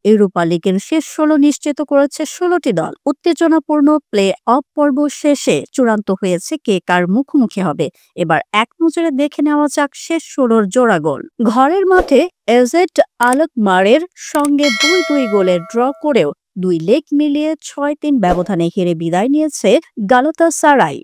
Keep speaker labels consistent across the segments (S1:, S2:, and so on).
S1: Europa লিগের শেষ ১৬ নিশ্চিত করেছে ১৬টি দল। উত্তেজনাপূর্ণ প্লে অফ পর্ব শেষে চূড়ান্ত হয়েছে কে কার মুখোমুখি হবে। এবার এক নজরে দেখে নেওয়া যাক শেষ ১৬র জোড়া গোল। ঘরের মাঠে এজেড আলকমারের সঙ্গে ২-২ গোলে ড্র করেও ২ লেগ মিলিয়ে ৬-৩ ব্যবধানে হেরে বিদায় নিয়েছে গালাতাসারাই।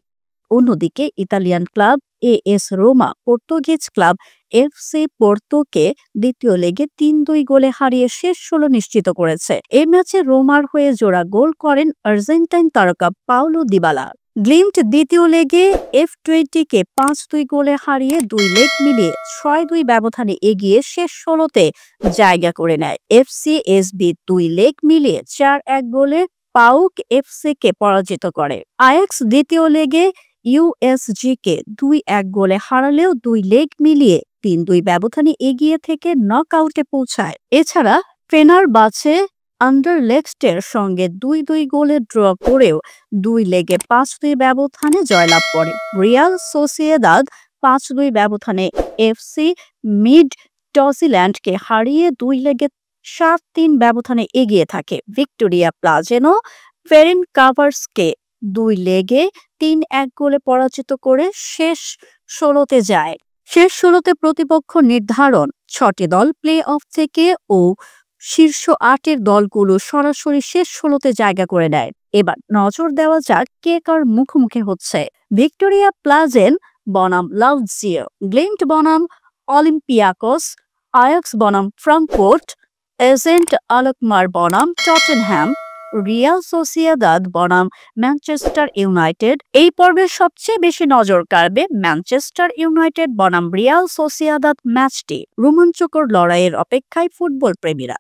S1: অন্যদিকে Italian club AS Roma Portuguese club FC পোর্তোকে দ্বিতীয় লেগে ৩-২ গোলে হারিয়ে শেষ ১৬ নিশ্চিত করেছে। এই ম্যাচে রোমার হয়ে জোড়া গোল করেন আর্জেন্টাইন তারকা পাওলো দিবালা। গ্লিম্ট দ্বিতীয় লেগে F20কে ৫-২ গোলে হারিয়ে ২ লেগ মিলিয়ে ৬-২ ব্যবধানে এগিয়ে শেষ ১৬তে জায়গা করে নেয়। এফসিএসবি ২ লেগ মিলিয়ে ৪-১ গোলে পাউক এফসিকে পরাজিত করে। আয়াক্স দ্বিতীয় লেগে ইউএসজিকে ২-১ গোলে হারালেও ২ লেগ মিলিয়ে ৩-২ ব্যবধানে এগিয়ে থেকে নকআউটে পৌঁছায়। এছাড়া ফেনারবাচে আন্ডারলেখটের সঙ্গে ২-২ গোলে ড্র করেও ২ লেগে ৫-২ ব্যবধানে জয়লাভ করে। রিয়াল সোসিয়েদাদ ৫-২ ব্যবধানে এফসি মিডটজল্যান্ডকে হারিয়ে ২ লেগে ৭-৩ ব্যবধানে এগিয়ে থাকে। ভিক্টোরিয়া প্লাজেনো ফেরেনকাভারসকে ২ লেগে ৩-১ গোলে পরাজিত করে শেষ ১৬তে যায়। শেষ ১৬তে প্রতিপক্ষ নির্ধারণ ৬টি দল প্লে অফ থেকে ও শীর্ষ ৮-এর দলগুলো সরাসরি শেষ ১৬তে জায়গা করে নেয়। এবার নজর দেওয়া যাক কে কার মুখোমুখি হচ্ছে। ভিক্টোরিয়া প্লাজেন বনাম লাৎসিও, গ্লিম্ট বনাম অলিম্পিয়াকোস, আয়াক্স বনাম ফ্রাঙ্কফুর্ট, এজেড আলকমার বনাম টটেনহ্যাম, রিয়াল সোসিয়েদাদ বনাম ম্যানচেস্টার ইউনাইটেড। এই পর্বের সবচেয়ে বেশি নজর কাড়বে ম্যানচেস্টার ইউনাইটেড বনাম রিয়াল সোসিয়েদাদ ম্যাচটি। রোমাঞ্চকর লড়াইয়ের অপেক্ষায় ফুটবল প্রেমীরা।